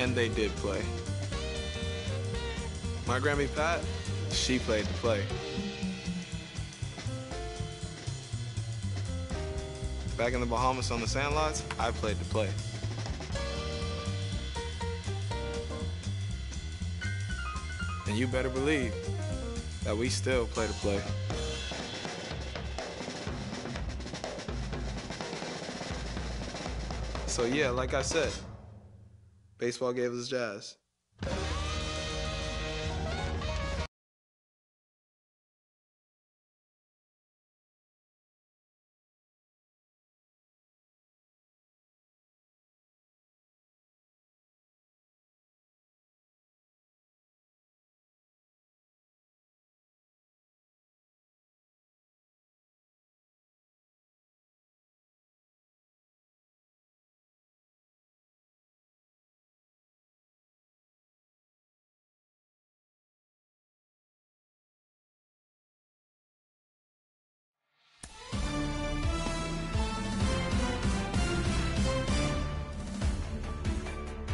and they did play. My Grammy Pat, she played to play. Back in the Bahamas on the sandlots, I played to play. And you better believe that we still play to play. So yeah, like I said, baseball gave us jazz.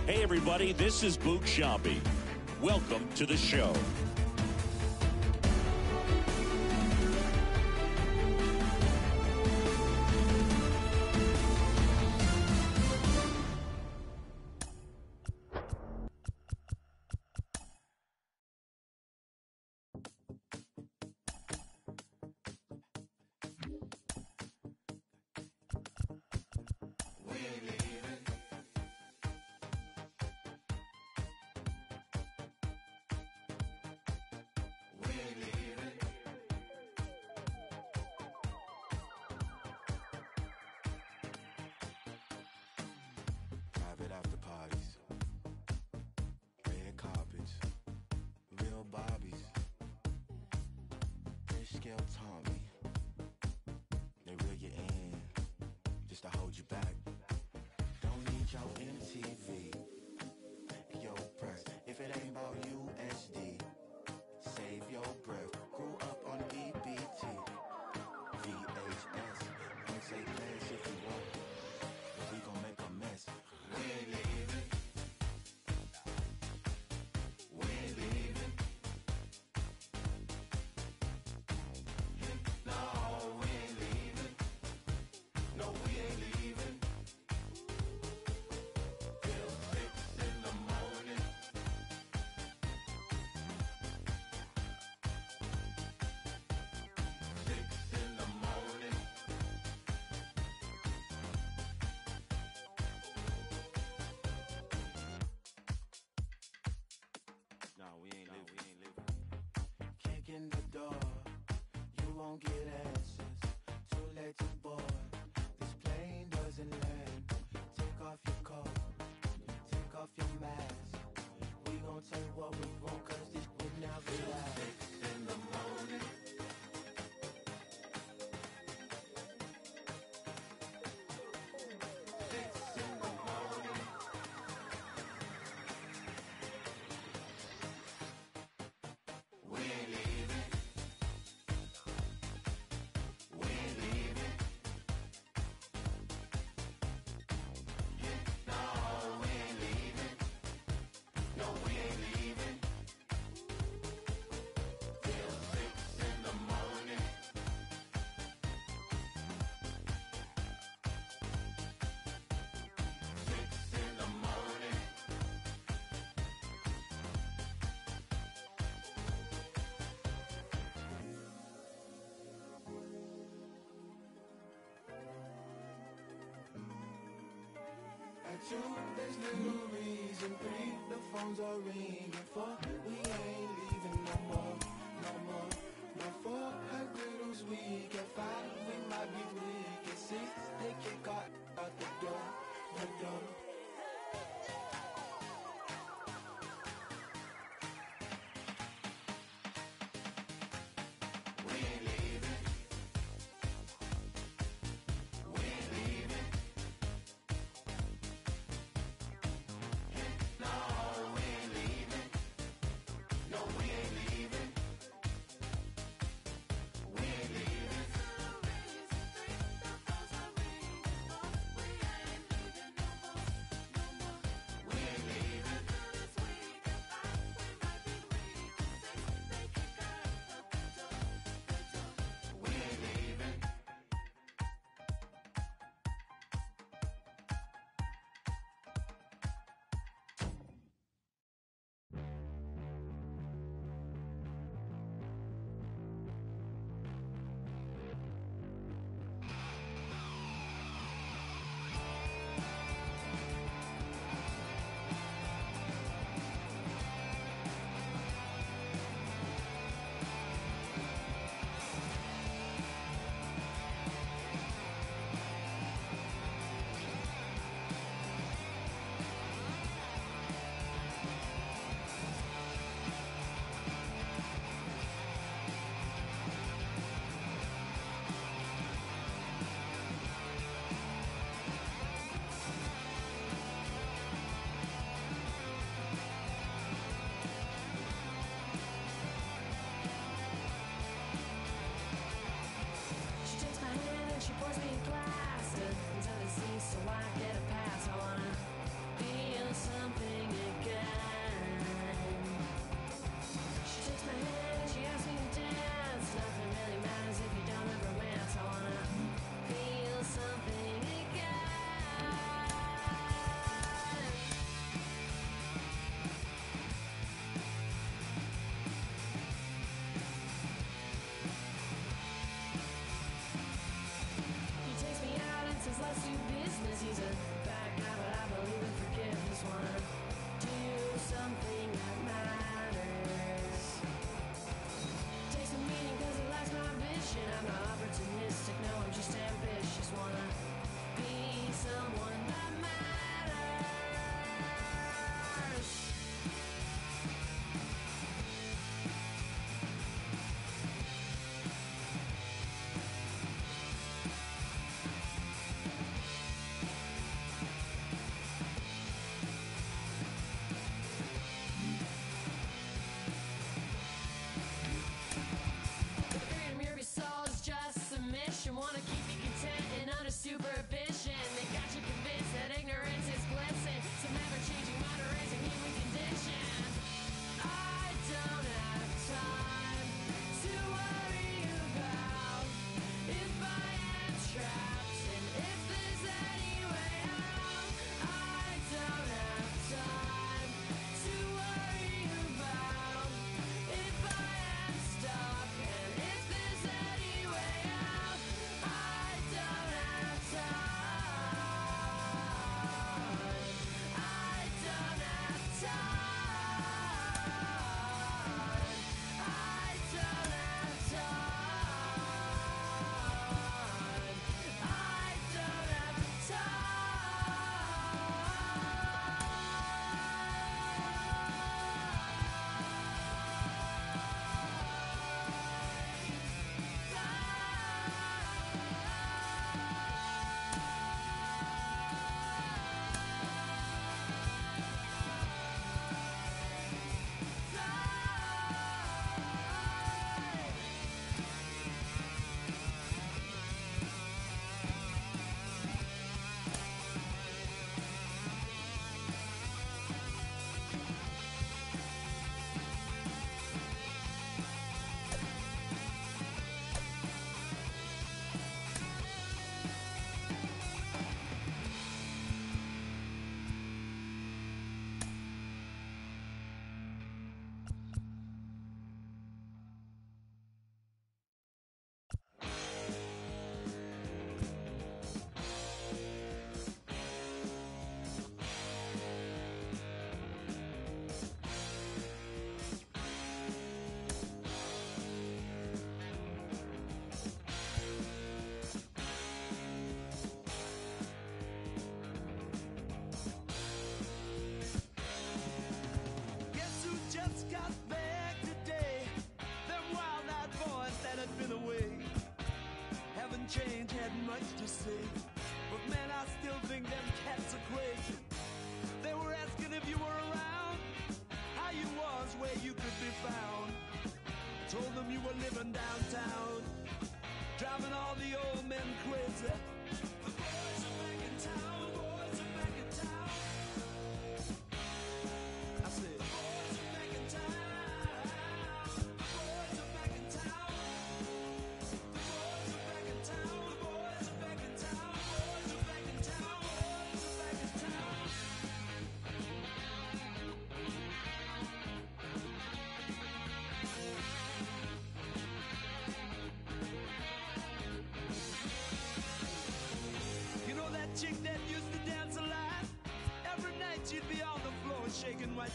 Hey everybody, this is Boog Shambi. Welcome to the show. After parties, red carpets, real Barbies, fish scale Tommy. They reel you in just to hold you back. Don't need your MTV, your press. If it ain't about USD, save your breath. Grew up on EBT, VHS. Don't say plans if you want, but we gon' make a mess. We ain't leaving. We ain't leaving. No, we ain't leaving. No, we ain't leaving. Till 6 in the morning. 6 in the morning. No, we ain't leaving. Kick in the door, you won't get answers. Too late to board, this plane doesn't land. Take off your coat, take off your mask. We gon' tell you what we want, cause this will never last. 6 in the morning. 6 in the morning. We ain't leaving. We ain't leaving. No, we ain't leaving. No, we ain't leaving. Till 6 in the morning. 6 in the morning. At 2, there's little reason. 3, the phones are ringing. 4, we ain't leaving no more, no more. No 4, her griddles weak. At 5, we might be weak. At 6, they kick out the door, the door. We ain't leaving. We ain't leaving. No, we ain't leaving. No, we ain't leaving. We ain't leaving.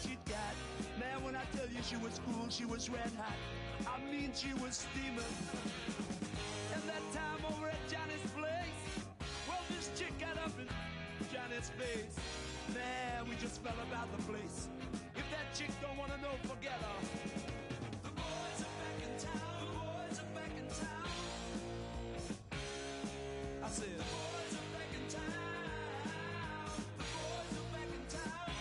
she got. Man, when I tell you she was cool, she was red hot. I mean, she was steaming. And that time over at Johnny's place, well, this chick got up in Johnny's face. Man, we just fell about the place. If that chick don't want to know, forget her. The boys are back in town. The boys are back in town. I said, the boys are back in town. The boys are back in town.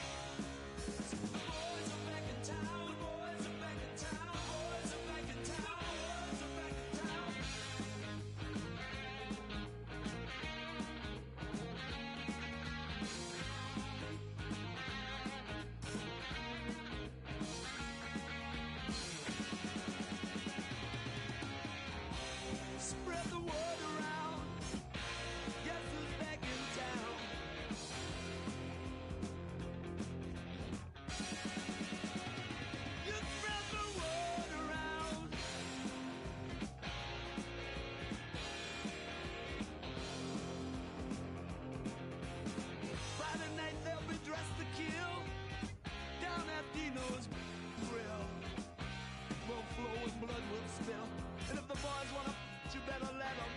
The boys are back in town. The boys are back in town. The boys are back in town. The boys are back in town. Spread the word around. Guess who's back in town? You spread the word around. Friday night they'll be dressed to kill down at Dino's Grill. Will flow and blood will spill. And if the boys wanna, you better let them.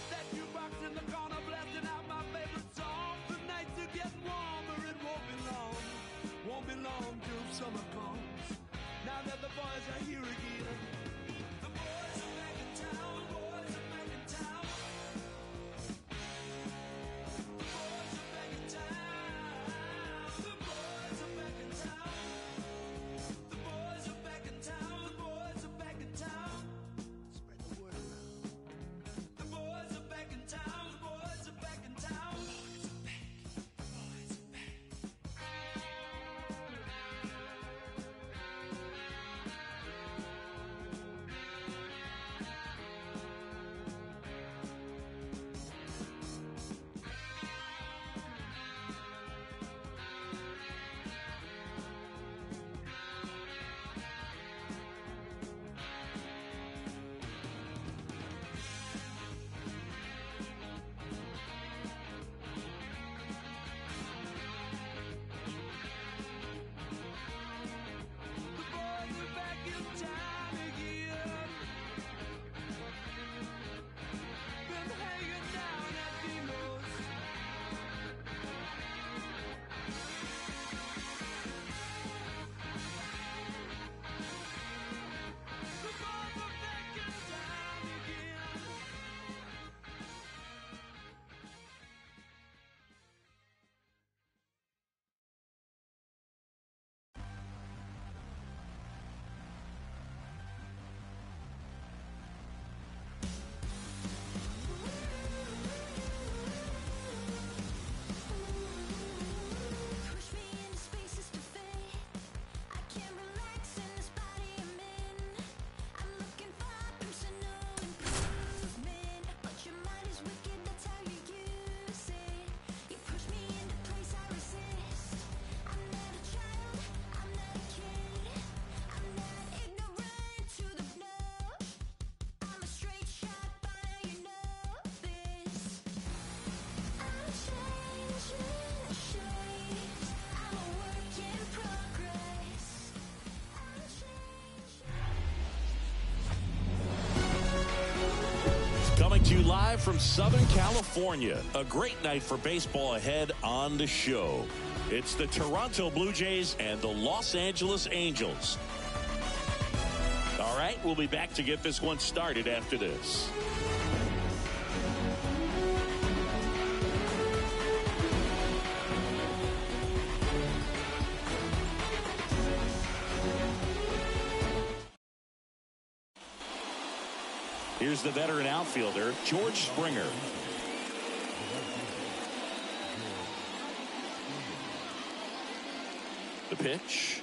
That jukebox in the corner blasting out my favorite song. The nights are getting warmer, it won't be long. Won't be long till summer comes. Now that the boys are here again. The boys are back in town. The boys are back in town. The boys are back in town. The boys are back in town. The boys are back in town. The boys are back in town. Spread the word around. The boys are back in town. The boys are back in town. The boys are back. The boys are back. The boys are back in town again. Been hanging down at Dino's. The boys are back in town again. Push me into spaces to fade. I can't relax in this body I'm in. I'm looking for personal improvement, but your mind is wicked, that's how you use it. You push me into place I resist. I'm not a child, I'm not a kid. I'm not ignorant to the blow. I'm a straight shot, but now you know this. I'm changing shades. I'm a work in progress. I'm changing. Coming to you live from Southern California. A great night for baseball ahead on the show. It's the Toronto Blue Jays and the Los Angeles Angels. All right, we'll be back to get this one started after this. Here's the veteran outfielder, George Springer. The pitch.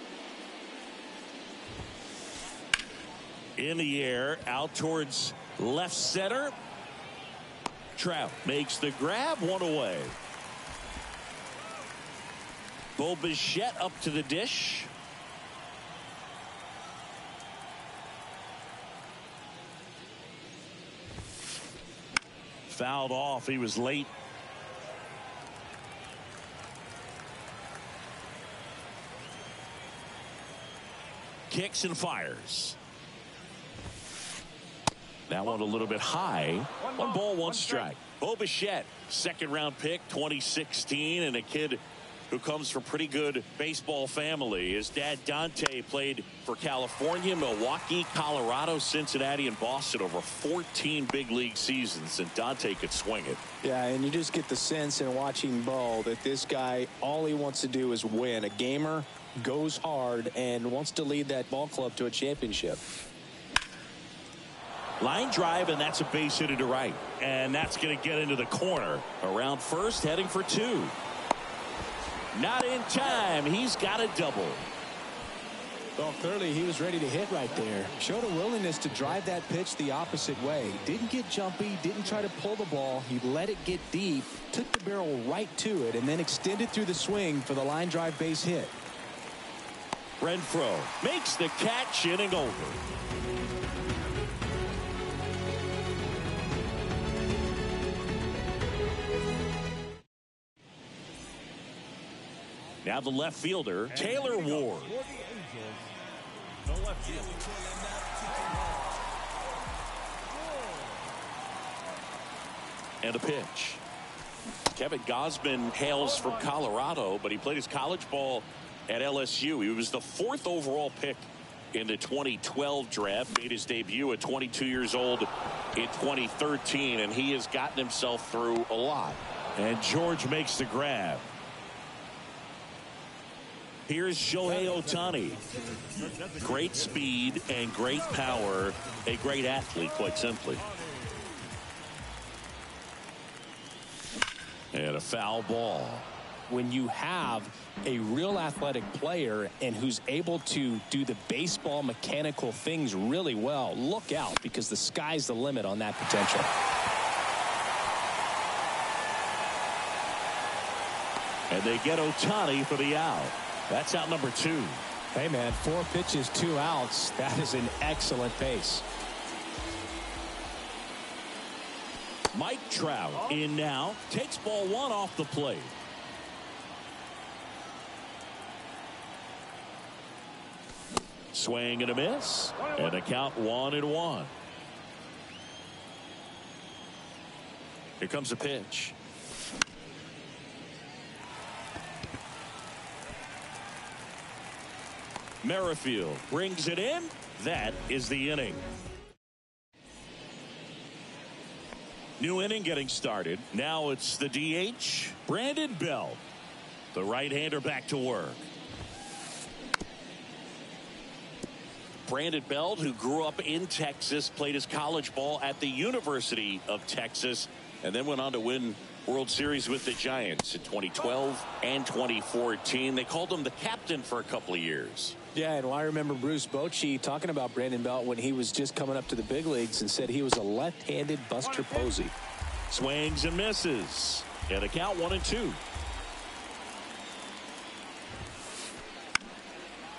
In the air, out towards left center. Trout makes the grab, one away. Bo Bichette up to the dish. Fouled off. He was late. kicks and fires. That one a little bit high. 1 ball, 1 strike. Bo Bichette, second-round pick, 2016, and a kid who comes from pretty good baseball family. His dad, Dante, played for California, Milwaukee, Colorado, Cincinnati, and Boston over 14 big league seasons, and Dante could swing it. Yeah, and you just get the sense in watching Bo that this guy, all he wants to do is win. A gamer, goes hard, and wants to lead that ball club to a championship. Line drive, and that's a base hit to right. And that's going to get into the corner. Around first, heading for 2. Not in time. He's got a double. Well, clearly he was ready to hit right there. Showed a willingness to drive that pitch the opposite way. Didn't get jumpy, didn't try to pull the ball. He let it get deep, took the barrel right to it, and then extended through the swing for the line drive base hit. Renfroe makes the catch, inning over. Now the left fielder, Taylor Ward. And a pitch. Kevin Gausman hails from Colorado, but he played his college ball at LSU. He was the 4th overall pick in the 2012 draft, made his debut at 22 years old in 2013, and he has gotten himself through a lot. And George makes the grab. Here's Shohei Ohtani. Great speed and great power. A great athlete, quite simply. And a foul ball. When you have a real athletic player and who's able to do the baseball mechanical things really well, look out, because the sky's the limit on that potential. And they get Ohtani for the out. That's out number 2. Hey, man, 4 pitches, 2 outs. That is an excellent pace. Mike Trout in now. Takes ball 1 off the plate. Swing and a miss. And a count 1-1. Here comes a pitch. Merrifield brings it in. That is the inning. New inning getting started. Now it's the DH, Brandon Belt. The right-hander back to work. Brandon Belt, who grew up in Texas, played his college ball at the University of Texas, and then went on to win World Series with the Giants in 2012 and 2014. They called him the captain for a couple of years. Yeah, and I remember Bruce Bochy talking about Brandon Belt when he was just coming up to the big leagues and said he was a left-handed Buster Posey. Swings and misses. And a count 1-2.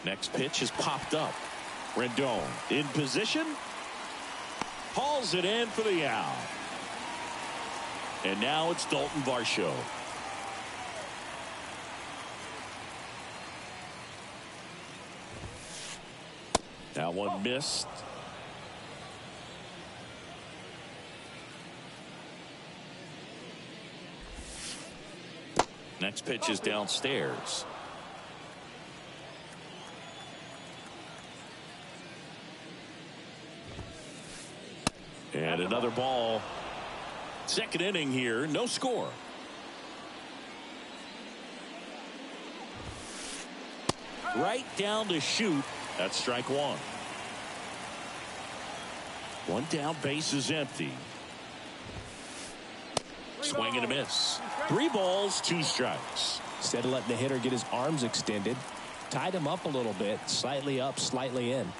Next pitch is popped up. Rendon in position. Hauls it in for the out. And now it's Dalton Varsho. That one missed. Next pitch is downstairs. And another ball. Second inning here, no score. Right down to shoot. That's strike 1. 1 down, base is empty. Swing and a miss. 3 balls, 2 strikes. Instead of letting the hitter get his arms extended, tied him up a little bit, slightly up, slightly in.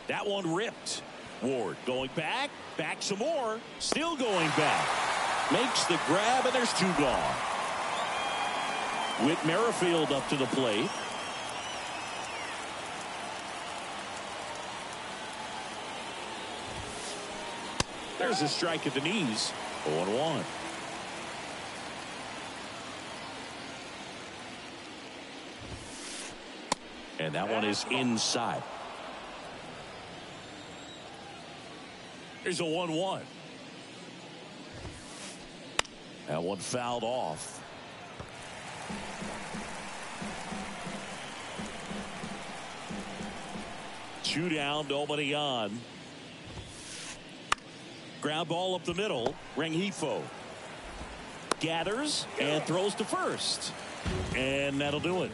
That one ripped. Ward going back, back some more, still going back. Makes the grab, and there's 2 gone. Whit Merrifield up to the plate. There's a strike at the knees. 0-1. And that one is inside. Here's a 1-1. That one fouled off. Two down, nobody on. Ground ball up the middle. Rengifo gathers and throws to first. And that'll do it.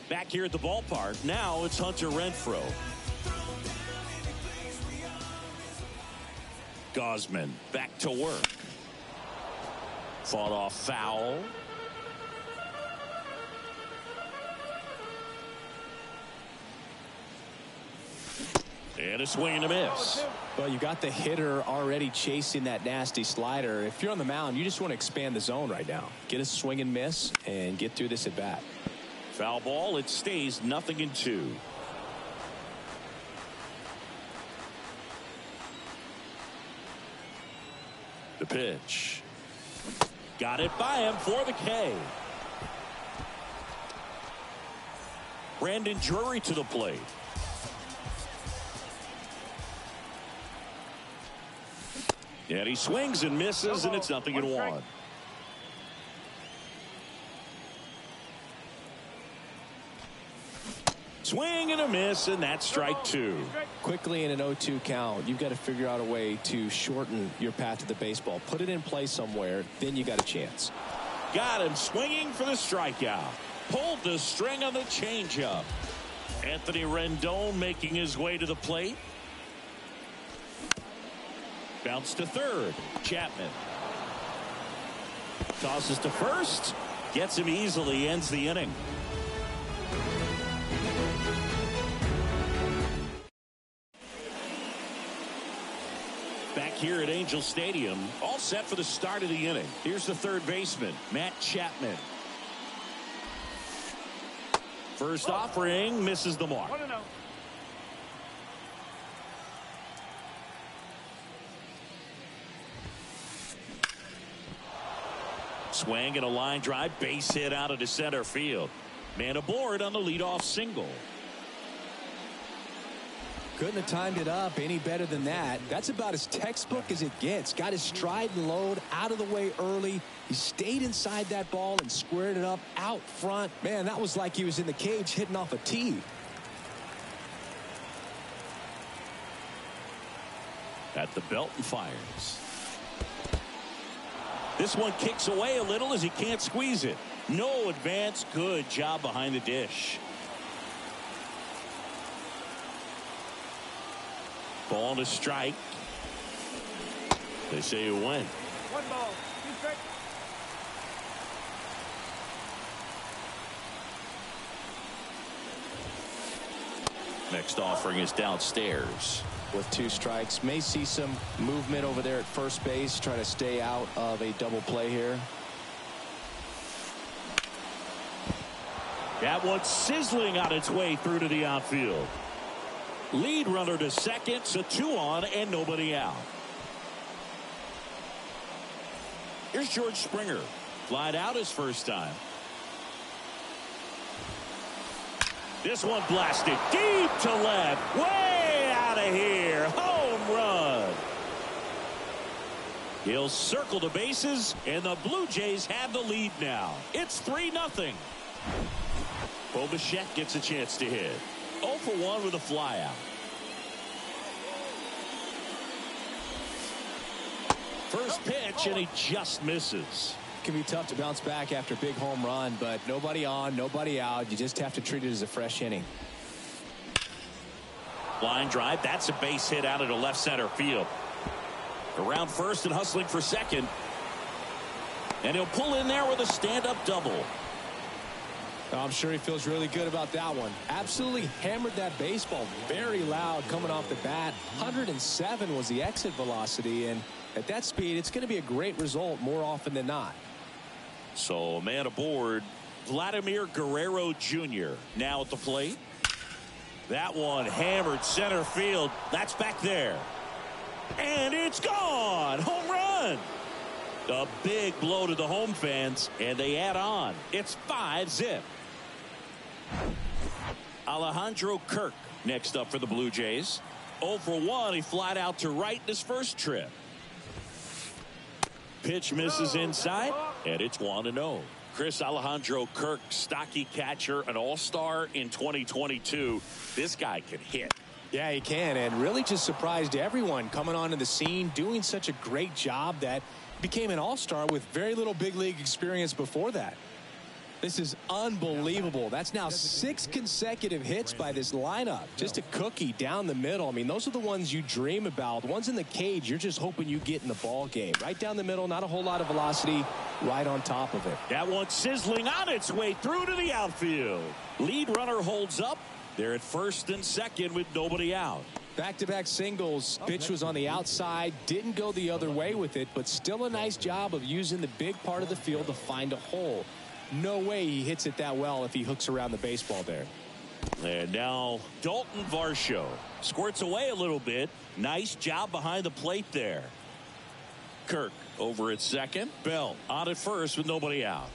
Back here at the ballpark, now it's Hunter Renfroe. Gausman back to work. Fought off foul. And a swing and a miss. Well, you got the hitter already chasing that nasty slider. If you're on the mound, you just want to expand the zone right now. Get a swing and miss and get through this at bat. Foul ball. It stays 0-2. The pitch. Got it by him for the K. Brandon Drury to the plate. And he swings and misses, and it's 0-1. Swing and a miss, and that's strike two. Quickly in an 0-2 count, you've got to figure out a way to shorten your path to the baseball. Put it in play somewhere, then you got a chance. Got him swinging for the strikeout. Pulled the string on the changeup. Anthony Rendon making his way to the plate. Bounce to third. Chapman tosses to first. Gets him easily. Ends the inning. Back here at Angel Stadium, all set for the start of the inning. Here's the third baseman, Matt Chapman. First offering misses the mark. Swing and a line drive, base hit out into center field. Man aboard on the leadoff single. Couldn't have timed it up any better than that. That's about as textbook as it gets. Got his stride and load out of the way early. He stayed inside that ball and squared it up out front. Man, that was like he was in the cage hitting off a tee. At the belt and fires. This one kicks away a little as he can't squeeze it. No advance. Good job behind the dish. Ball to strike. They say you win. 1 ball, 2 strikes. Next offering is downstairs. With 2 strikes, may see some movement over there at first base, try to stay out of a double play here. That one sizzling on its way through to the outfield. Lead runner to second, so 2 on and nobody out. Here's George Springer. Flied out his first time. This one blasted deep to left. Way out of here. Home run. He'll circle the bases, and the Blue Jays have the lead now. It's 3-0. Bo Bichette gets a chance to hit. 0 for 1 with a flyout. First pitch, and he just misses. Can be tough to bounce back after a big home run, but nobody on, nobody out. You just have to treat it as a fresh inning. Line drive. That's a base hit out into left center field. Around first and hustling for second. And he'll pull in there with a stand-up double. I'm sure he feels really good about that one. Absolutely hammered that baseball very loud coming off the bat. 107 was the exit velocity, and at that speed, it's going to be a great result more often than not. So, man aboard, Vladimir Guerrero Jr. now at the plate. That one hammered center field. That's back there. And it's gone. Home run. A big blow to the home fans, and they add on. It's 5-zip. Alejandro Kirk next up for the Blue Jays. 0 for 1. He flied out to right in his first trip. Pitch misses inside, and it's 1-0. Chris, Alejandro Kirk, stocky catcher, an all-star in 2022. This guy can hit. Yeah, he can, and really just surprised everyone coming onto the scene, doing such a great job that became an all-star with very little big league experience before that. This is unbelievable. That's now 6 consecutive hits by this lineup. Just a cookie down the middle. I mean, those are the ones you dream about. The ones in the cage, you're just hoping you get in the ball game. Right down the middle, not a whole lot of velocity, right on top of it. That one sizzling on its way through to the outfield. Lead runner holds up. They're at first and second with nobody out. Back-to-back singles. Pitch was on the outside. Didn't go the other way with it, but still a nice job of using the big part of the field to find a hole. No way he hits it that well if he hooks around the baseball there. And now Dalton Varsho squirts away a little bit. Nice job behind the plate there. Kirk over at second. Bell on at first with nobody out.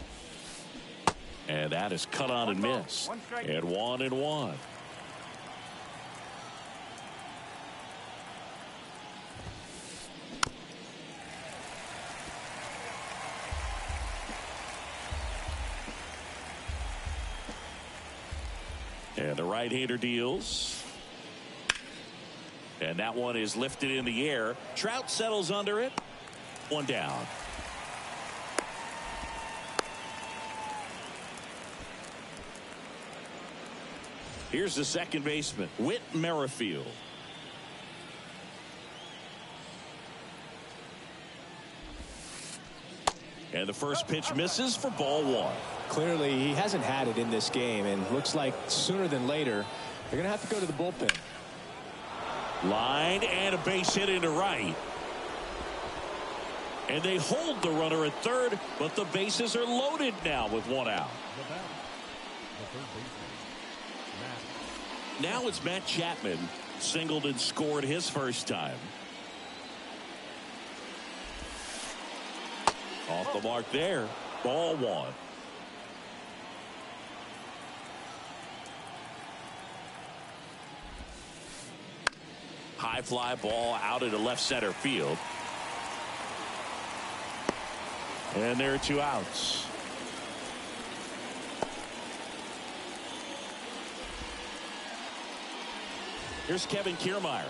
And that is cut on and missed. And 1-1. And the right-hander deals. And that one is lifted in the air. Trout settles under it. 1 down. Here's the second baseman, Whit Merrifield. And the first pitch misses for ball 1. Clearly, he hasn't had it in this game, and looks like sooner than later, they're going to have to go to the bullpen. Line and a base hit into right. And they hold the runner at third, but the bases are loaded now with 1 out. Now it's Matt Chapman, singled and scored his first time. Off the mark there. Ball 1. High fly ball out into left center field. And there are 2 outs. Here's Kevin Kiermaier.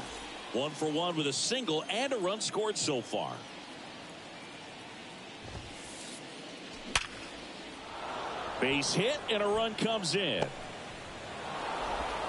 1 for 1 with a single and a run scored so far. Base hit and a run comes in.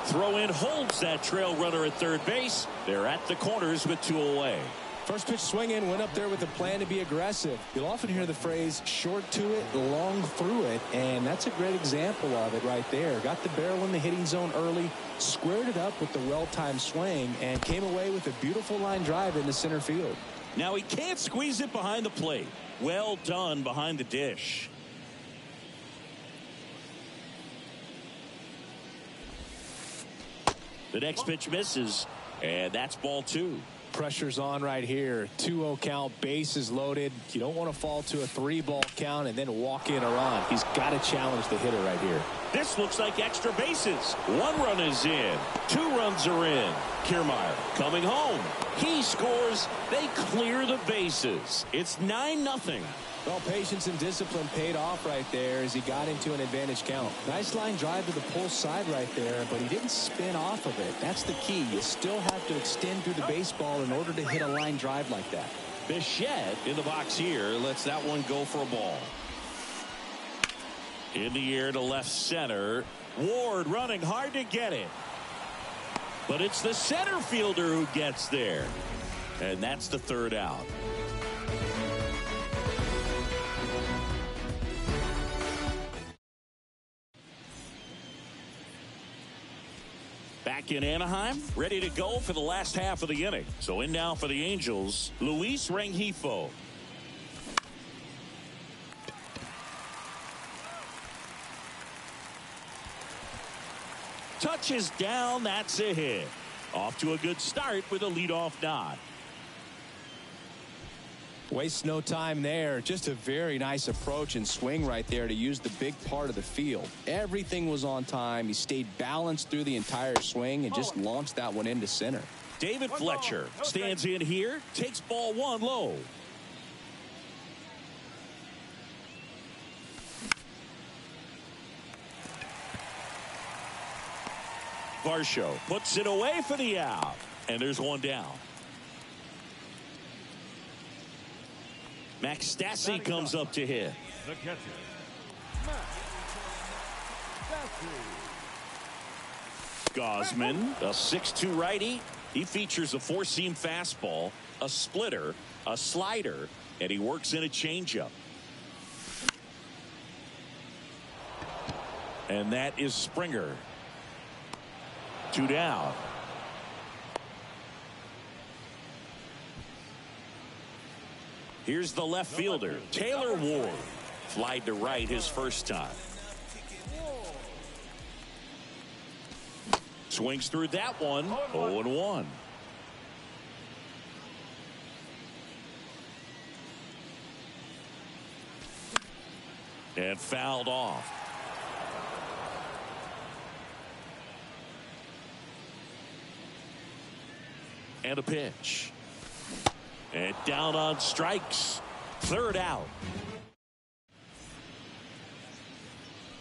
Throw in holds that trail runner at third base. They're at the corners with 2 away. First pitch swinging, went up there with a plan to be aggressive. You'll often hear the phrase short to it, long through it, and that's a great example of it right there. Got the barrel in the hitting zone early, squared it up with the well-timed swing, and came away with a beautiful line drive into center field. Now he can't squeeze it behind the plate. Well done behind the dish. The next pitch misses, and that's ball 2. Pressure's on right here. 2-0 count, bases loaded. You don't want to fall to a 3-ball count and then walk in or on. He's got to challenge the hitter right here. This looks like extra bases. 1 run is in. 2 runs are in. Kiermaier coming home. He scores. They clear the bases. It's 9-0. Well, patience and discipline paid off right there as he got into an advantage count. Nice line drive to the pull side right there, but he didn't spin off of it. That's the key. You still have to extend through the baseball in order to hit a line drive like that. Bichette in the box here lets that one go for a ball. In the air to left center. Ward running hard to get it. But it's the center fielder who gets there. And that's the 3rd out. Back in Anaheim, ready to go for the last half of the inning. So in now for the Angels, Luis Rengifo. Touches down, that's a hit. Off to a good start with a leadoff nod. Waste no time there. Just a very nice approach and swing right there to use the big part of the field. Everything was on time. He stayed balanced through the entire swing and just launched that one into center. David Fletcher stands in here, takes ball 1 low. Varsho puts it away for the out, and there's one down. Max Stassi comes up to hit. The catcher, Max Stassi. Gosman, a 6'2" righty. He features a 4-seam fastball, a splitter, a slider, and he works in a changeup. And that is Springer. 2 down. Here's the left fielder, Taylor Ward. Flied to right his first time. Swings through that one. 0-1. And fouled off. And a pitch. And down on strikes. 3rd out.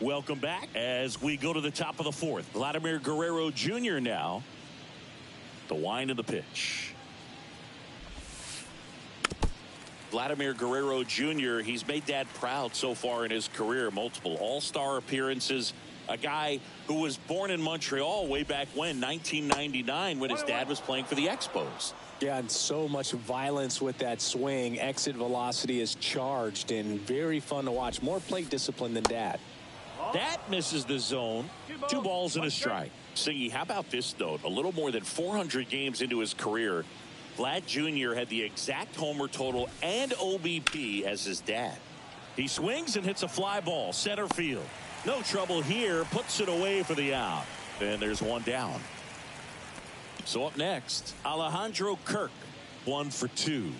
Welcome back as we go to the top of the 4th. Vladimir Guerrero Jr. now. The wind of the pitch. Vladimir Guerrero Jr., he's made Dad proud so far in his career. Multiple all-star appearances. A guy who was born in Montreal way back when, 1999, when his dad was playing for the Expos. Yeah, and so much violence with that swing. Exit velocity is charged and very fun to watch. More plate discipline than Dad. That misses the zone. 2 balls and a strike. Singy, how about this, though? A little more than 400 games into his career, Vlad Jr. had the exact homer total and OBP as his dad. He swings and hits a fly ball, center field. No trouble here, puts it away for the out. And there's one down. So up next, Alejandro Kirk, 1 for 2.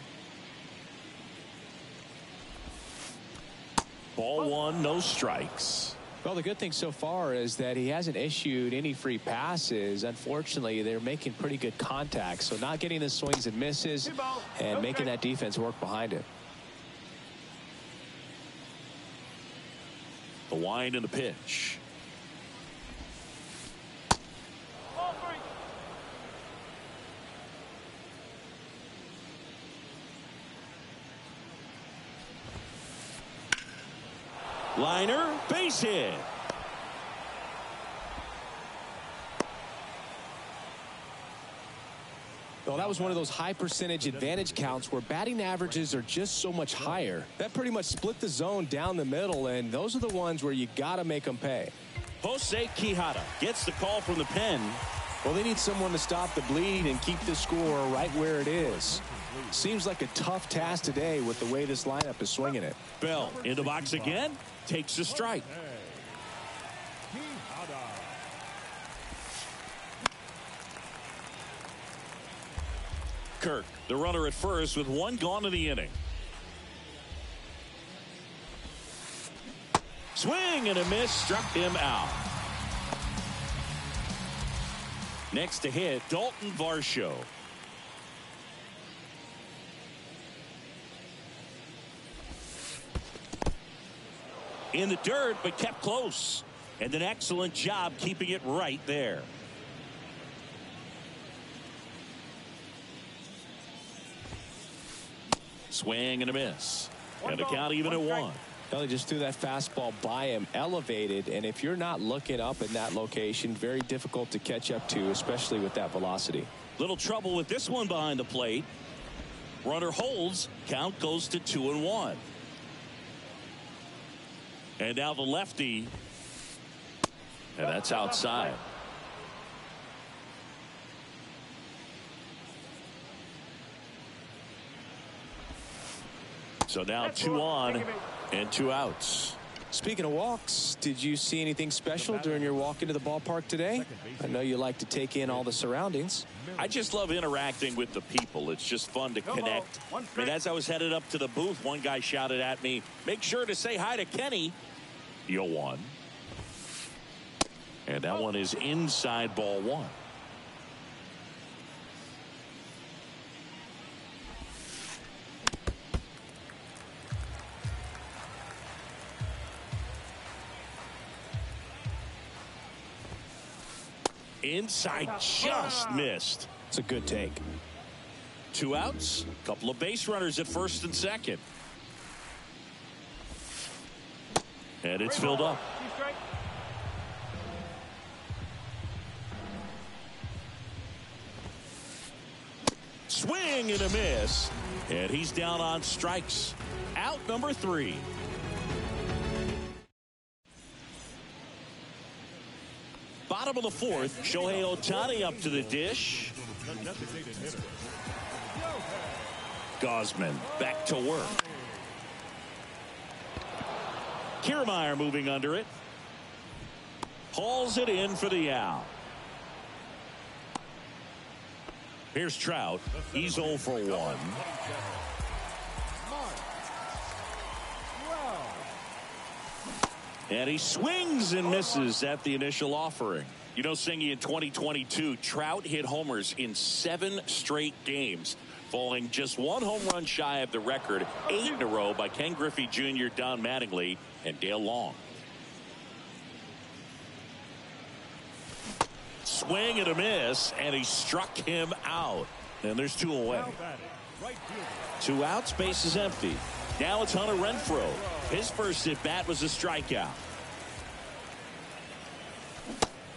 Ball 1, no strikes. Well, the good thing so far is that he hasn't issued any free passes. Unfortunately, they're making pretty good contact. So not getting the swings and misses and making that defense work behind it. The wind and the pitch. Liner, base hit. Well, that was one of those high percentage advantage counts where batting averages are just so much higher. That pretty much split the zone down the middle, and those are the ones where you got to make them pay. Jose Quijada gets the call from the pen. Well, they need someone to stop the bleed and keep the score right where it is. Seems like a tough task today with the way this lineup is swinging it. Bell in the box again, takes a strike. Kirk, the runner at first with 1 gone in the inning. Swing and a miss, struck him out. Next to hit, Dalton Varsho. In the dirt, but kept close. And an excellent job keeping it right there. Swing and a miss. And the count even at 1. Well, he just threw that fastball by him, elevated, and if you're not looking up in that location, very difficult to catch up to, especially with that velocity. Little trouble with this one behind the plate. Runner holds. Count goes to 2-1. And now the lefty. And that's outside. So now 2 on and 2 outs. Speaking of walks, did you see anything special during your walk into the ballpark today? I know you like to take in all the surroundings. I just love interacting with the people. It's just fun to connect. I mean, as I was headed up to the booth, one guy shouted at me, "Make sure to say hi to Kenny." You're one. And that one is inside ball one. Inside, just missed. It's a good take. 2 outs, a couple of base runners at first and second. And it's filled up. Swing and a miss. And he's down on strikes. Out number 3. Bottom of the 4th, Shohei Ohtani up to the dish. Gosman back to work. Kiermaier moving under it. Hauls it in for the out. Here's Trout. He's 0 for 1. And he swings and misses at the initial offering. You know, Singy, in 2022, Trout hit homers in 7 straight games, falling just 1 home run shy of the record 8 in a row by Ken Griffey Jr., Don Mattingly, and Dale Long. Swing and a miss, and he struck him out. And there's 2 away. 2 outs, base is empty. Now it's Hunter Renfroe. His first at bat was a strikeout.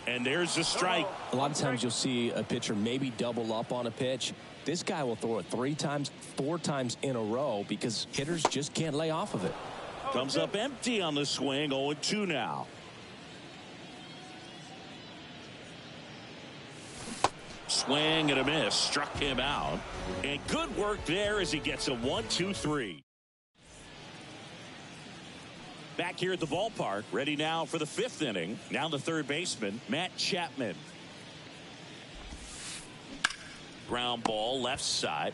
And there's a strike. A lot of times you'll see a pitcher maybe double up on a pitch. This guy will throw it 3 times, 4 times in a row because hitters just can't lay off of it. Comes up empty on the swing. 0-2 now. Swing and a miss. Struck him out. And good work there as he gets a 1-2-3. Back here at the ballpark, ready now for the 5th inning. Now the third baseman, Matt Chapman. Ground ball left side.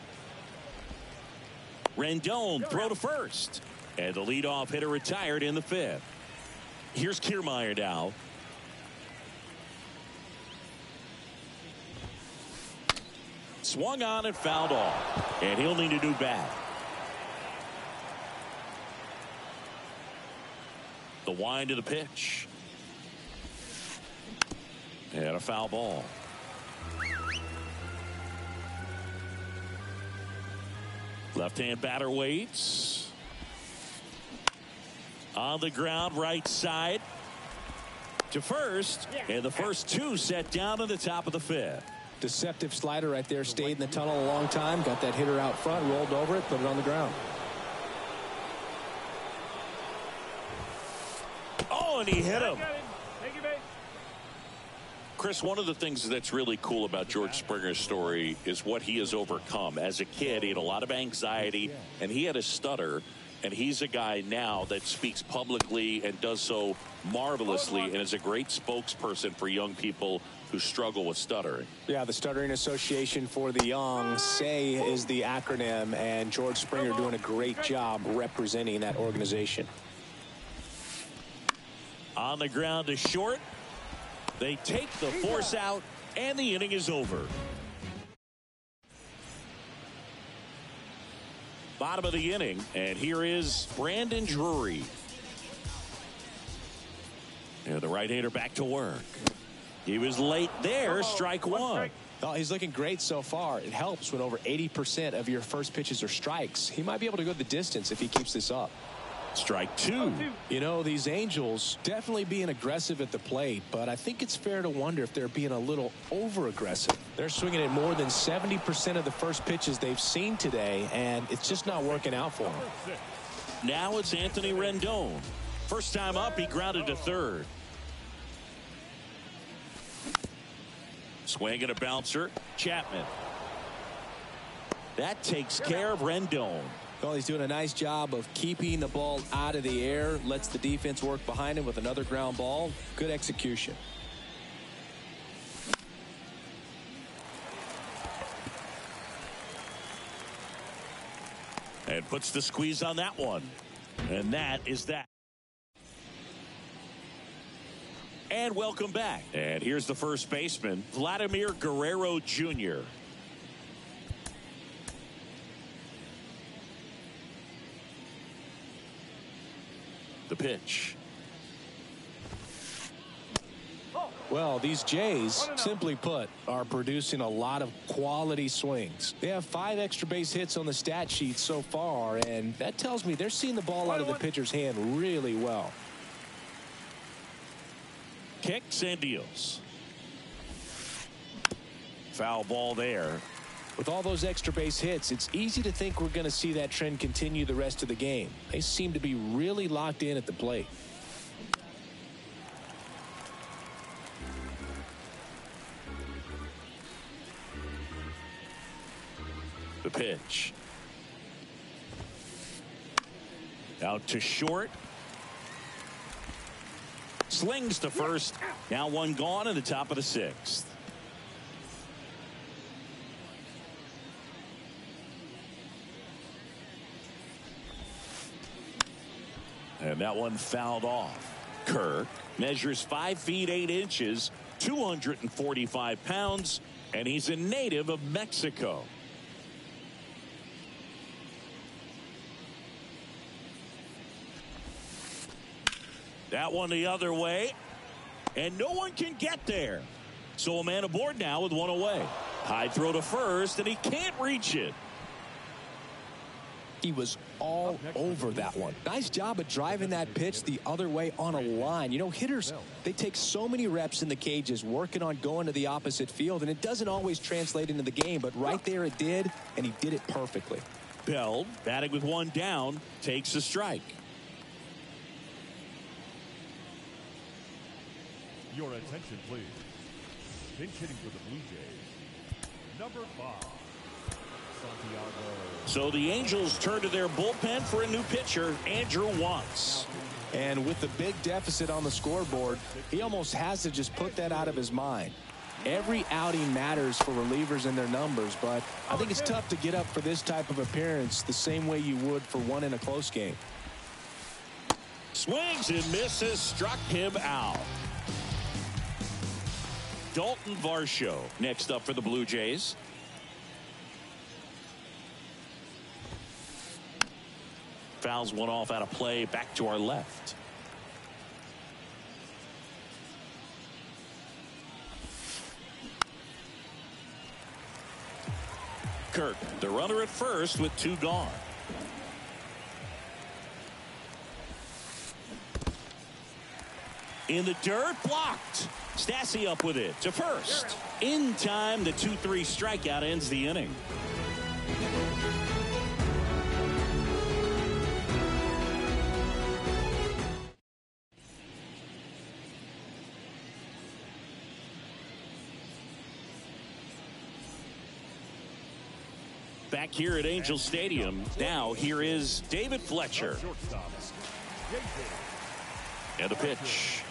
Rendon throw to first. And the leadoff hitter retired in the 5th. Here's Kiermaier now. Swung on and fouled off. And he'll need a new bat. The wind of the pitch. And a foul ball. Left-hand batter waits. On the ground, right side. To first. And the first 2 set down at the top of the 5th. Deceptive slider right there. Stayed in the tunnel a long time. Got that hitter out front. Rolled over it. Put it on the ground. Oh, and he hit him. Chris, one of the things that's really cool about George Springer's story is what he has overcome. As a kid, he had a lot of anxiety, and he had a stutter. And he's a guy now that speaks publicly and does so marvelously and is a great spokesperson for young people who struggle with stuttering. Yeah, the Stuttering Association for the Young, SAY is the acronym, and George Springer doing a great job representing that organization. On the ground to short. They take the force out, and the inning is over. Bottom of the inning, and here is Brandon Drury. And the right-hander back to work. He was late there, strike 1. Oh, he's looking great so far. It helps when over 80% of your first pitches are strikes. He might be able to go the distance if he keeps this up. Strike 2. You know, these Angels definitely being aggressive at the plate, but I think it's fair to wonder if they're being a little over-aggressive. They're swinging at more than 70% of the first pitches they've seen today, and it's just not working out for them. Now it's Anthony Rendon. First time up, he grounded to third. Swing and a bouncer. Chapman. That takes care of Rendon. Well, he's doing a nice job of keeping the ball out of the air, lets the defense work behind him with another ground ball. Good execution. And puts the squeeze on that one. And that is that. And welcome back. And here's the first baseman, Vladimir Guerrero Jr. The pitch. Well, these Jays, simply put, are producing a lot of quality swings. They have 5 extra base hits on the stat sheet so far, and that tells me they're seeing the ball out of the pitcher's hand really well. Kicks and deals. Foul ball there. With all those extra base hits, it's easy to think we're going to see that trend continue the rest of the game. They seem to be really locked in at the plate. The pitch. Out to short. Slings to first. Now one gone in the top of the 6th. And that one fouled off. Kirk measures 5 feet 8 inches, 245 pounds, and he's a native of Mexico. That one the other way, and no one can get there. So a man aboard now with one away. High throw to first, and he can't reach it. He was all over that one. Nice job of driving that pitch the other way on a line. You know, hitters, they take so many reps in the cages working on going to the opposite field, and it doesn't always translate into the game, but right there it did, and he did it perfectly. Bell, batting with one down, takes a strike. Your attention, please. Pinch hitting for the Blue Jays, number 5, Santiago. So the Angels turn to their bullpen for a new pitcher, Andrew Watts. And with the big deficit on the scoreboard, he almost has to just put that out of his mind. Every outing matters for relievers and their numbers, but I think it's tough to get up for this type of appearance the same way you would for one in a close game. Swings and misses, struck him out. Dalton Varsho next up for the Blue Jays. Fouls one off out of play, back to our left. Kirk, the runner at first with 2 gone. In the dirt, blocked. Stassi up with it to first. In time, the 2-3 strikeout ends the inning. Back here at Angel Stadium, now here is David Fletcher. And the pitch.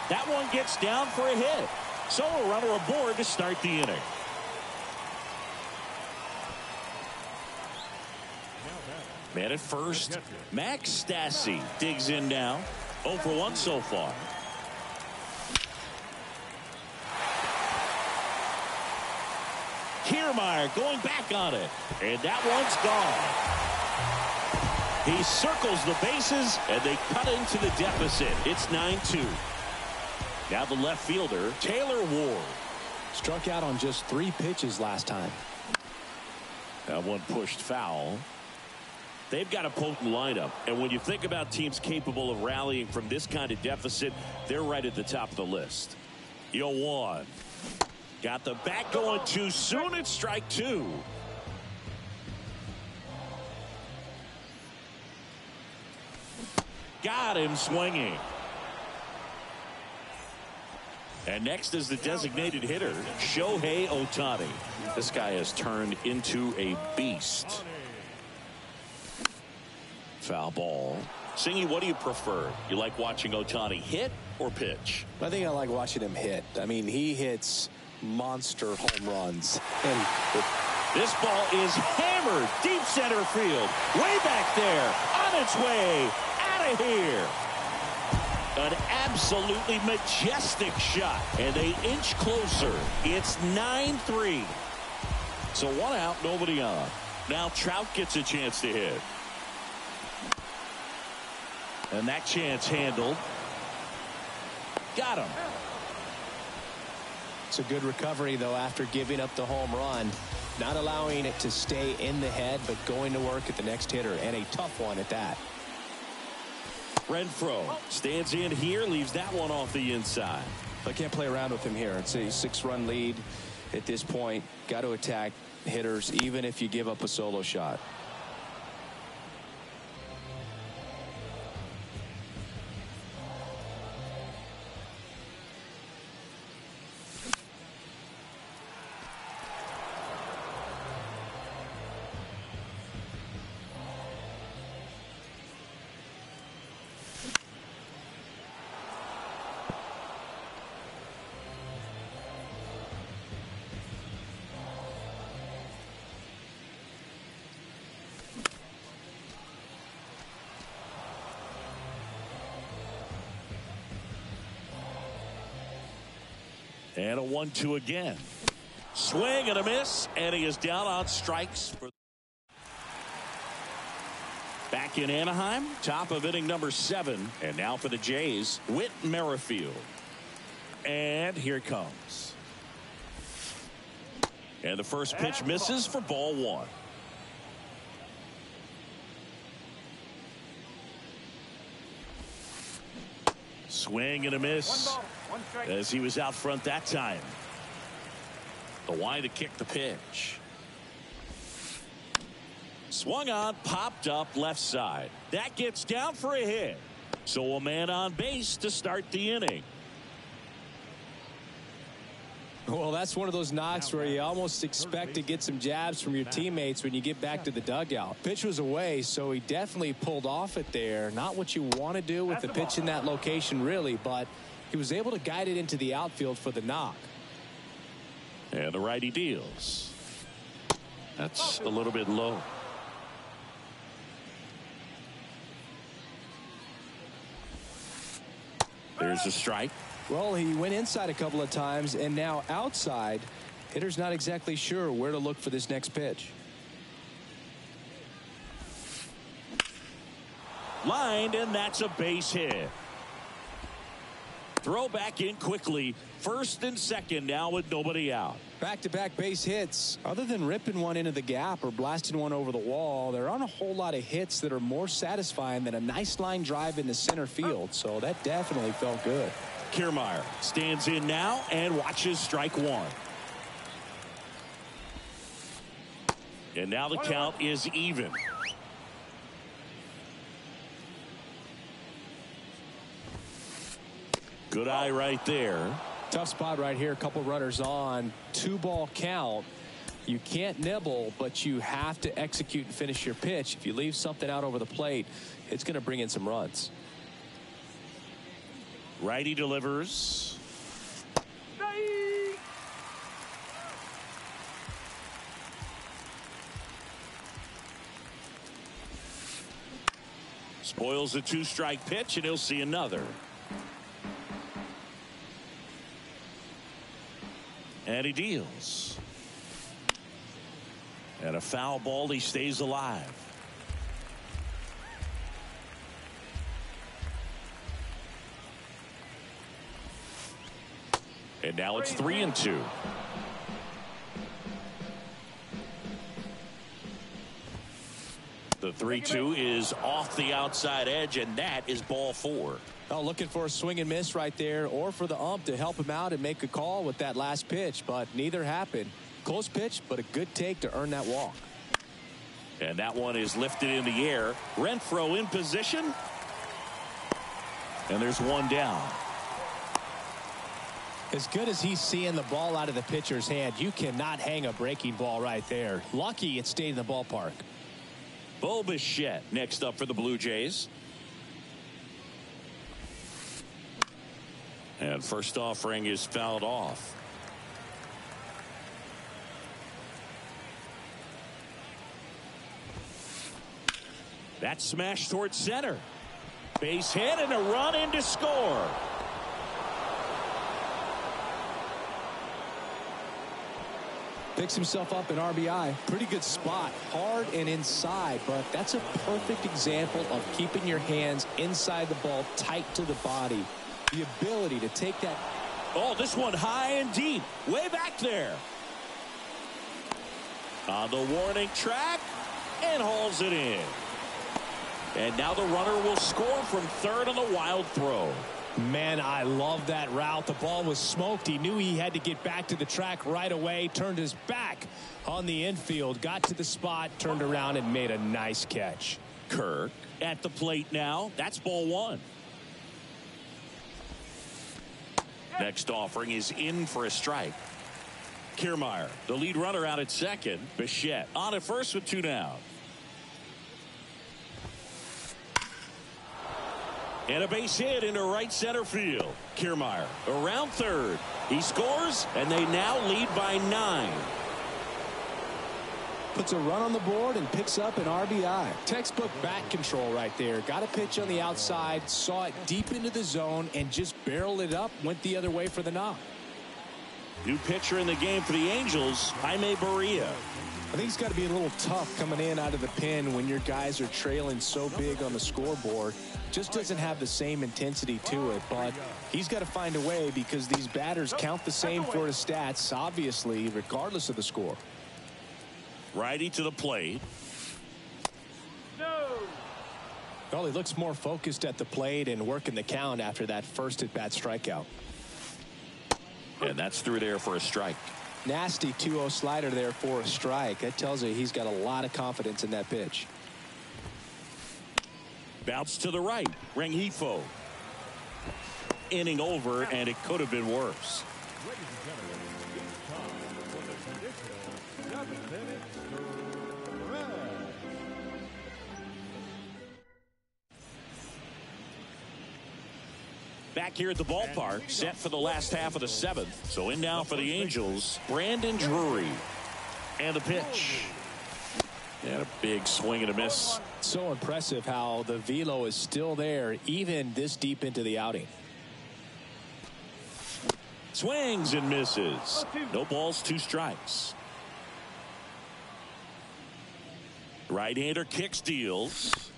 That one gets down for a hit. So a runner aboard to start the inning. Man at first, Max Stassi digs in now. 0 for 1 so far. Kiermaier going back on it. And that one's gone. He circles the bases, and they cut into the deficit. It's 9-2. Now the left fielder, Taylor Ward. Struck out on just 3 pitches last time. That one pushed foul. They've got a potent lineup, and when you think about teams capable of rallying from this kind of deficit, they're right at the top of the list. 0-1. Got the bat going too soon. It's strike 2. Got him swinging. And next is the designated hitter, Shohei Ohtani. This guy has turned into a beast. Foul ball. Singy, what do you prefer? You like watching Ohtani hit or pitch? I think I like watching him hit. I mean, he hits monster home runs. And this ball is hammered deep center field. Way back there. On its way. Out of here. An absolutely majestic shot. And they inch closer. It's 9-3. So 1 out, nobody on. Now Trout gets a chance to hit. And that chance handled. Got him. it's a good recovery, though, after giving up the home run. Not allowing it to stay in the head, but going to work at the next hitter, and a tough one at that. Renfroe stands in here, leaves that one off the inside. I can't play around with him here. It's a 6-run lead at this point. Got to attack hitters, even if you give up a solo shot. And a 1-2 again. Swing and a miss, and he is down on strikes. Back in Anaheim, top of inning number 7. And now for the Jays, Whit Merrifield. And here it comes. And the first pitch misses for ball 1. Swing and a miss as he was out front that time. The wind to kick the pitch. Swung on, popped up left side. That gets down for a hit. So a man on base to start the inning. Well, that's one of those knocks where you almost expect to get some jabs from your teammates when you get back to the dugout. Pitch was away, so he definitely pulled off it there. Not what you want to do with the pitch in that location, really, but he was able to guide it into the outfield for the knock. And the righty deals. That's a little bit low. There's a strike. Well, he went inside a couple of times, and now outside. Hitter's not exactly sure where to look for this next pitch. Lined, and that's a base hit. Throw back in quickly. First and second now with nobody out. Back-to-back base hits. Other than ripping one into the gap or blasting one over the wall, there aren't a whole lot of hits that are more satisfying than a nice line drive in the center field. So that definitely felt good. Kiermaier stands in now and watches strike 1. And now the count is even. Good eye right there. Tough spot right here. A couple runners on. 2-ball count. You can't nibble, but you have to execute and finish your pitch. If you leave something out over the plate, it's going to bring in some runs. Righty delivers. Spoils a 2-strike pitch, and he'll see another. And he deals. And a foul ball, he stays alive. And now it's 3-2. The 3-2 is off the outside edge, and that is ball 4. Oh, looking for a swing and miss right there, or for the ump to help him out and make a call with that last pitch, but neither happened. Close pitch, but a good take to earn that walk. And that one is lifted in the air. Renfroe in position. And there's one down. As good as he's seeing the ball out of the pitcher's hand, you cannot hang a breaking ball right there. Lucky it stayed in the ballpark. Bo Bichette next up for the Blue Jays. And first offering is fouled off. That smash towards center. Base hit and a run in to score. Picks himself up an RBI. Pretty good spot. Hard and inside, but that's a perfect example of keeping your hands inside the ball, tight to the body. The ability to take that. Oh, this one high and deep. Way back there. On the warning track and hauls it in. And now the runner will score from third on the wild throw. Man, I love that route. The ball was smoked. He knew he had to get back to the track right away. Turned his back on the infield. Got to the spot, turned around, and made a nice catch. Kirk at the plate now. That's ball one. Next offering is in for a strike. Kiermaier, the lead runner, out at second. Bichette on at first with two down. And a base hit into right center field. Kiermaier around third. He scores, and they now lead by 9. Puts a run on the board and picks up an RBI. Textbook bat control right there. Got a pitch on the outside, saw it deep into the zone, and just barreled it up, went the other way for the knock. New pitcher in the game for the Angels, Jaime Barria. I think it's got to be a little tough coming in out of the pen when your guys are trailing so big on the scoreboard. Just doesn't have the same intensity to it, but he's got to find a way because these batters count the same for his stats, obviously, regardless of the score. Righty to the plate. Well, he looks more focused at the plate and working the count after that first at-bat strikeout. And that's through there for a strike. Nasty 2-0 slider there for a strike. That tells you he's got a lot of confidence in that pitch. Bounce to the right. Rengifo. Inning over, and it could have been worse. Ladies and gentlemen, it's time for the traditional 7-minute stretch. Back here at the ballpark, set for the last half of the 7th. So in now for the Angels, Brandon Drury. And the pitch. And a big swing and a miss. So impressive how the velo is still there even this deep into the outing. Swings and misses. No balls, 2 strikes. Right-hander kicks, deals.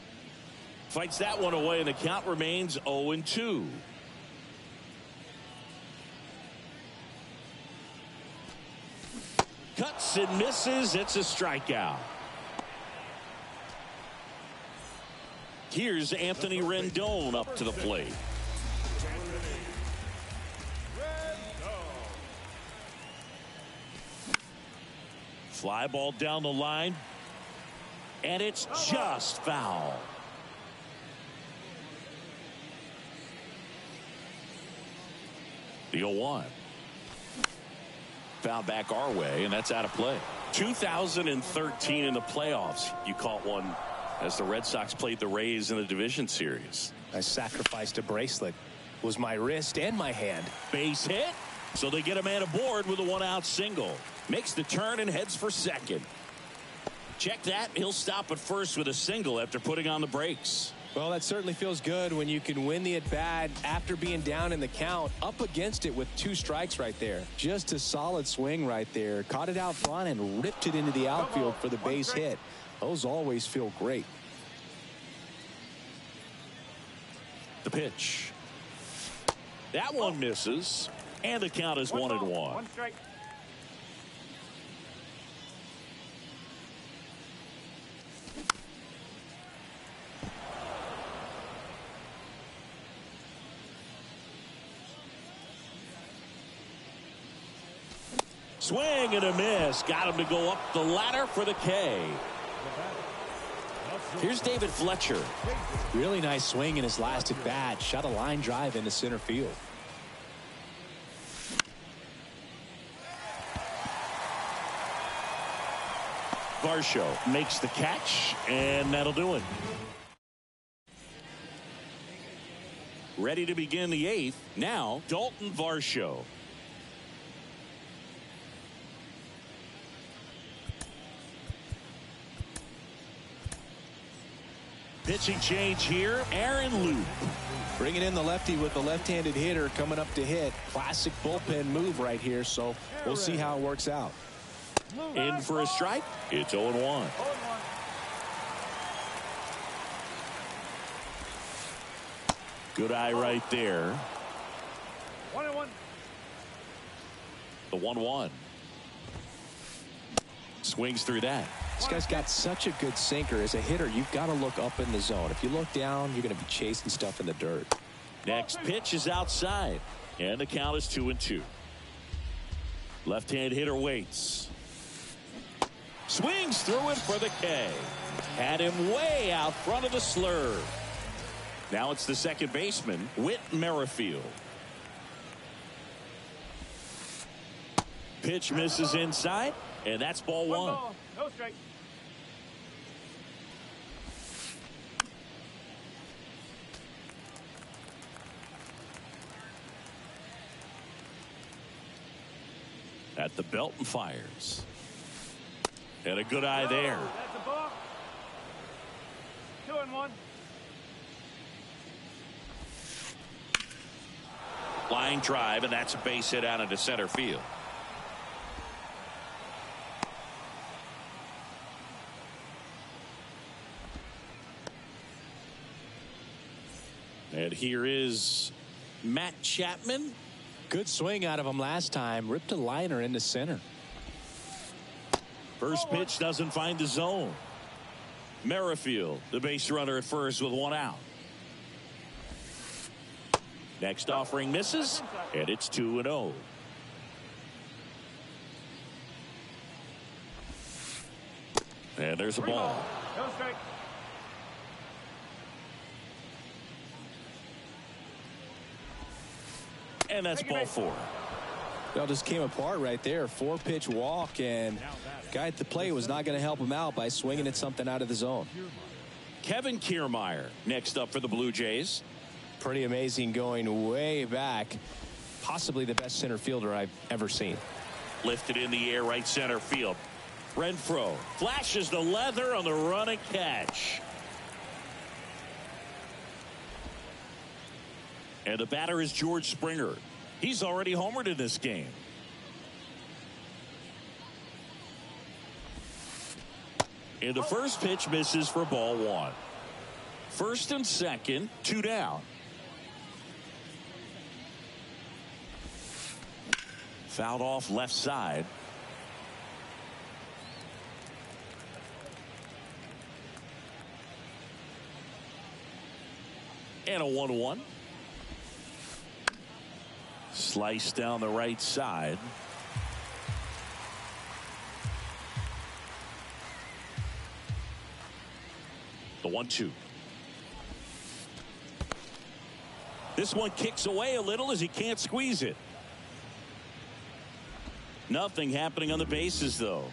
Fights that one away, and the count remains 0-2. Cuts and misses. It's a strikeout. Here's Anthony Rendon up to the plate. Fly ball down the line. And it's just foul. The 0-1. Foul back our way, and that's out of play. 2013 in the playoffs, you caught one as the Red Sox played the Rays in the division series. I sacrificed a bracelet. It was my wrist and my hand. Base hit, so they get a man aboard with a 1-out single. Makes the turn and heads for second. Check that. He'll stop at first with a single after putting on the brakes. Well, that certainly feels good when you can win the at-bat after being down in the count, up against it with 2 strikes right there. Just a solid swing right there. Caught it out front and ripped it into the outfield for the base hit. Those always feel great. The pitch. That one misses, and the count is 1-1. Swing and a miss. Got him to go up the ladder for the K. Here's David Fletcher. Really nice swing in his last at bat. Shot a line drive into center field. Varsho makes the catch, and that'll do it. Ready to begin the 8th. Now, Dalton Varsho. Pitching change here, Aaron Loop. Bringing in the lefty with the left-handed hitter coming up to hit. Classic bullpen move right here, so we'll see how it works out. In for a strike. It's 0-1. Good eye right there. 1-1. The 1-1. Swings through that. This guy's got such a good sinker. As a hitter, you've got to look up in the zone. If you look down, you're going to be chasing stuff in the dirt. Next pitch is outside, and the count is 2-2. Left-hand hitter waits. Swings through it for the K. Had him way out front of the slurve. Now it's the second baseman, Whit Merrifield. Pitch misses inside, and that's ball one. No strike. At the belt and fires. And a good eye there. That's a ball. 2-1. Line drive, and that's a base hit out into center field. And here is Matt Chapman. Good swing out of him last time. Ripped a liner into center. First pitch doesn't find the zone. Merrifield, the base runner at first with one out. Next offering misses, and it's 2-0. And there's a ball. No strike. And that's ball four. It all just came apart right there. 4-pitch walk, and guy at the plate was not going to help him out by swinging at something out of the zone. Kevin Kiermaier next up for the Blue Jays. Pretty amazing, going way back. Possibly the best center fielder I've ever seen. Lifted in the air, right center field. Renfroe flashes the leather on the run and catch. And the batter is George Springer. He's already homered in this game. And the first pitch misses for ball one. First and second, 2 down. Fouled off left side. And a 1-1. Slice down the right side. The 1-2. This one kicks away a little as he can't squeeze it. Nothing happening on the bases, though.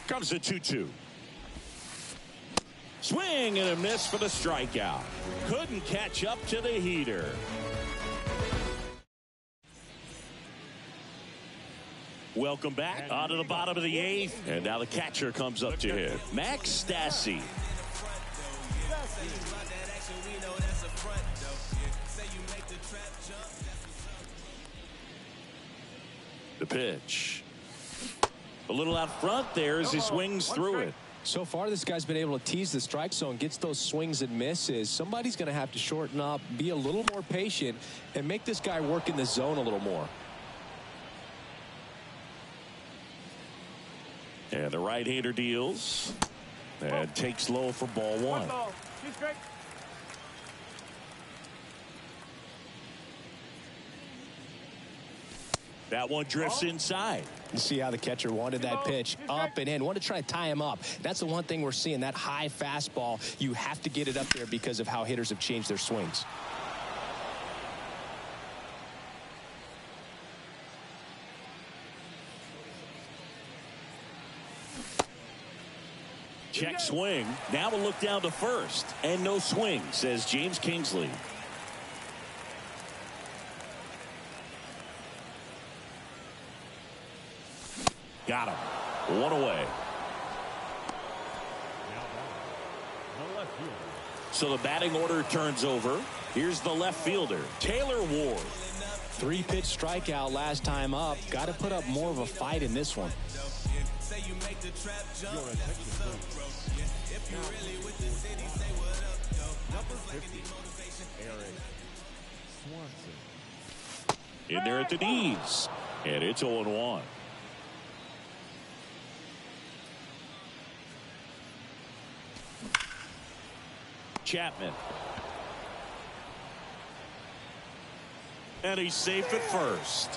Comes the 2-2. Swing and a miss for the strikeout. Couldn't catch up to the heater. Welcome back onto the bottom of the 8th. And now the catcher comes up to hit. Max Stassi. The pitch. A little out front there as he swings through it. So far, this guy's been able to tease the strike zone, gets those swings and misses. Somebody's going to have to shorten up, be a little more patient, and make this guy work in the zone a little more. And the right-hander deals and takes low for ball one. 1 ball. 2 strike. That one drifts inside. You see how the catcher wanted that pitch up and in. Wanted to try to tie him up. That's the one thing we're seeing, that high fastball. You have to get it up there because of how hitters have changed their swings. Check swing. Now we'll look down to first. And no swing, says James Kingsley. Got him. One away. So the batting order turns over. Here's the left fielder, Taylor Ward. 3-pitch strikeout last time up. Got to put up more of a fight in this one. In there at the knees. And it's 0-1. Chapman. And he's safe at first.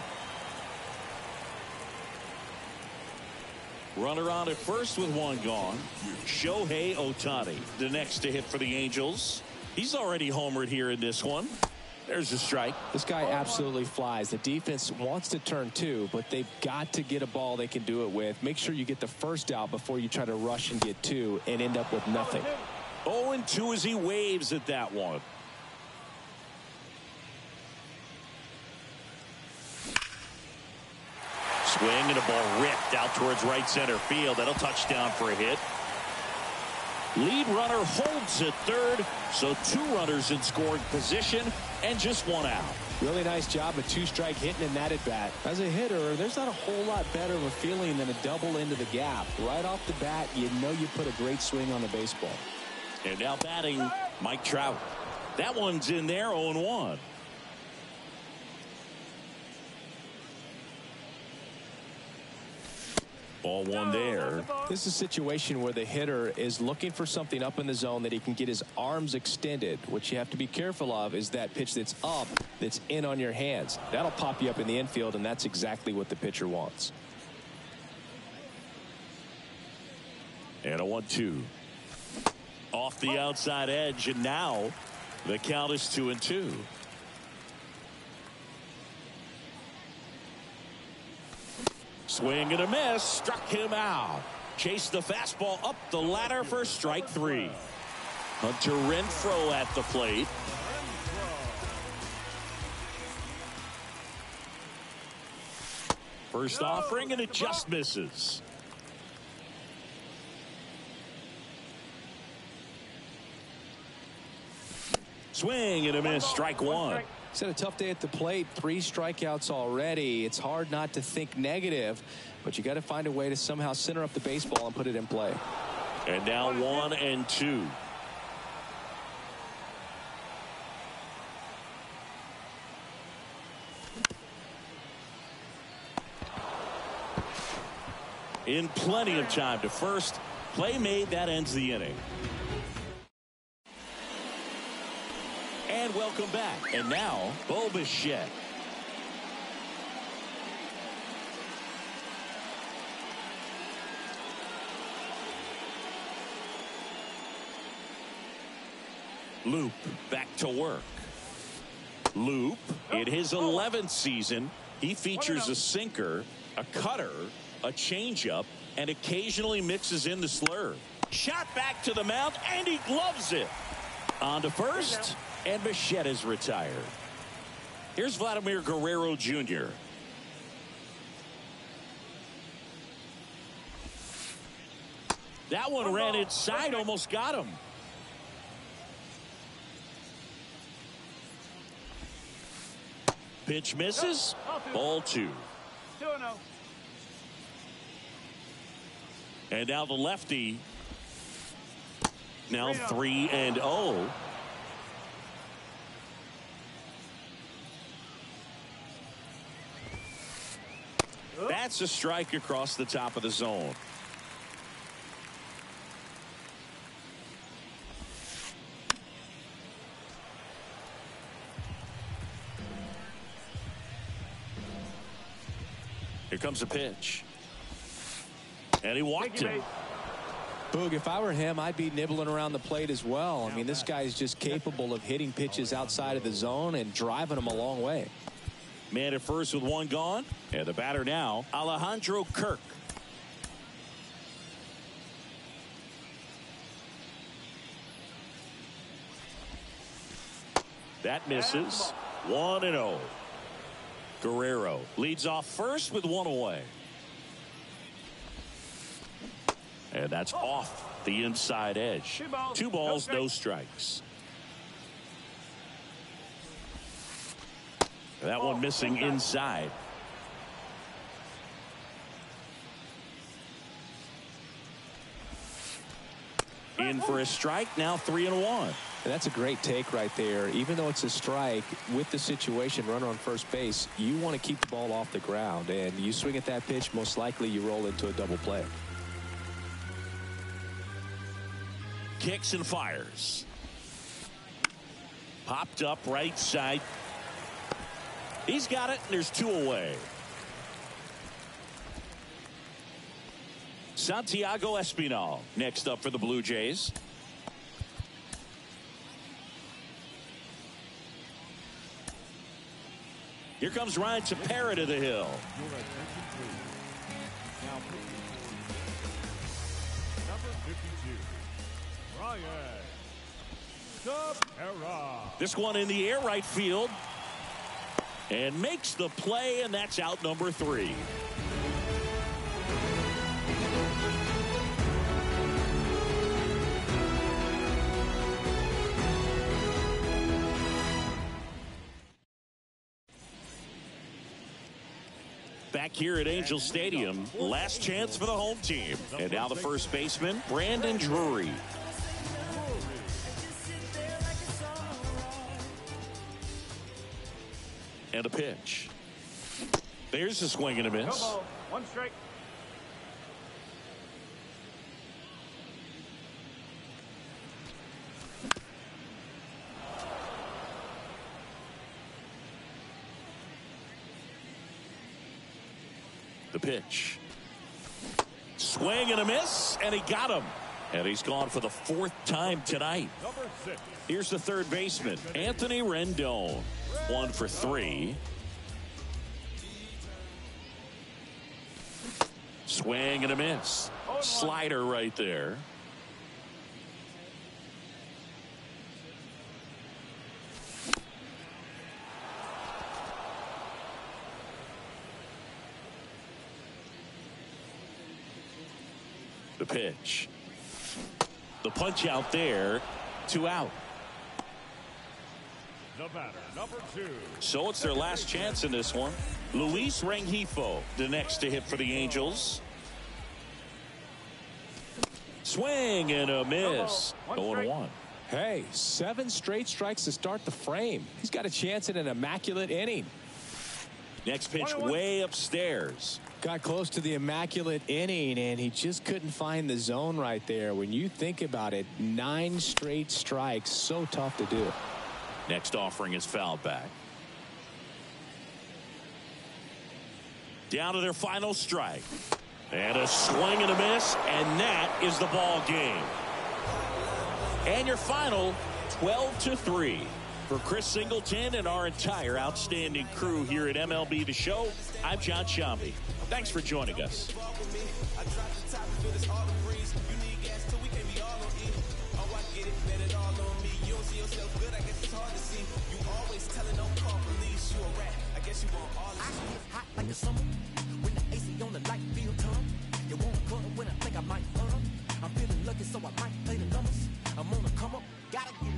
Runner on at first with one gone. Shohei Ohtani, the next to hit for the Angels. He's already homered here in this one. There's a strike. This guy absolutely flies. The defense wants to turn two, but they've got to get a ball they can do it with. Make sure you get the first out before you try to rush and get two and end up with nothing. 0-2 as he waves at that one. Swing and a ball ripped out towards right center field. That'll touch down for a hit. Lead runner holds at third, so 2 runners in scoring position and just 1 out. Really nice job of 2-strike hitting in that at bat. As a hitter, there's not a whole lot better of a feeling than a double into the gap. Right off the bat, you know you put a great swing on the baseball. And now batting, Mike Trout. That one's in there, 0-1. Ball one there. This is a situation where the hitter is looking for something up in the zone that he can get his arms extended. What you have to be careful of is that pitch that's up, that's in on your hands. That'll pop you up in the infield, and that's exactly what the pitcher wants. And a 1-2. Off the outside edge, and now the count is 2-2. Swing and a miss, struck him out. Chased the fastball up the ladder for strike 3. Hunter Renfroe at the plate. First offering, and it just misses. Swing and a miss, strike 1. He's had a tough day at the plate. 3 strikeouts already. It's hard not to think negative, but you got to find a way to somehow center up the baseball and put it in play. And now 1-2. In plenty of time to first. Play made, that ends the inning. And welcome back. And now, Bo Bichette. Loop back to work. Loop, in his 11th season, he features a sinker, a cutter, a changeup, and occasionally mixes in the slurve. Shot back to the mound, and he gloves it. On to first. And Bichette is retired. Here's Vladimir Guerrero Jr. That one ran inside, almost got him. Pitch misses. Ball 2. And now the lefty. Now 3-0. That's a strike across the top of the zone. Here comes a pitch. And he walked him. Boog, if I were him, I'd be nibbling around the plate as well. I mean, this guy is just capable of hitting pitches outside of the zone and driving them a long way. Man at first with one gone. And the batter now, Alejandro Kirk. That misses. 1-0. Guerrero leads off first with one away. And that's off the inside edge. 2 balls, no strikes. That one missing inside. In for a strike, now 3-1. And that's a great take right there. Even though it's a strike, with the situation, runner on first base, you want to keep the ball off the ground. And you swing at that pitch, most likely you roll into a double play. Kicks and fires. Popped up right side. He's got it, and there's 2 away. Santiago Espinal next up for the Blue Jays. Here comes Ryan Tepera to the hill. Your attention, please. Now, number 52, Ryan Tepera. This one in the air right field. And makes the play, and that's out number 3. Back here at Angel Stadium, last chance for the home team. And now the first baseman, Brandon Drury. And a pitch. There's a swing and a miss. 1 strike. The pitch. Swing and a miss, and he got him. And he's gone for the 4th time tonight. Number 6. Here's the third baseman, Anthony Rendon. 1 for 3. Swing and a miss. Slider right there. The pitch. The punch out there. 2 out. The batter, number 2. So it's their last chance in this one. Luis Rengifo, the next to hit for the Angels. Swing and a miss. 0-1. Hey, 7 straight strikes to start the frame. He's got a chance at an immaculate inning. Next pitch way upstairs. Got close to the immaculate inning, and he just couldn't find the zone right there. When you think about it, 9 straight strikes, so tough to do. Next offering is fouled back. Down to their final strike. And a swing and a miss, and that is the ball game. And your final, 12-3. For Chris Singleton and our entire outstanding crew here at MLB The Show, I'm John Shambi. Thanks for joining us. Like a summer, when the AC on the light feel turn. You wanna come when I think I might I'm feeling lucky, so I might play the numbers. I'm on the come up, gotta get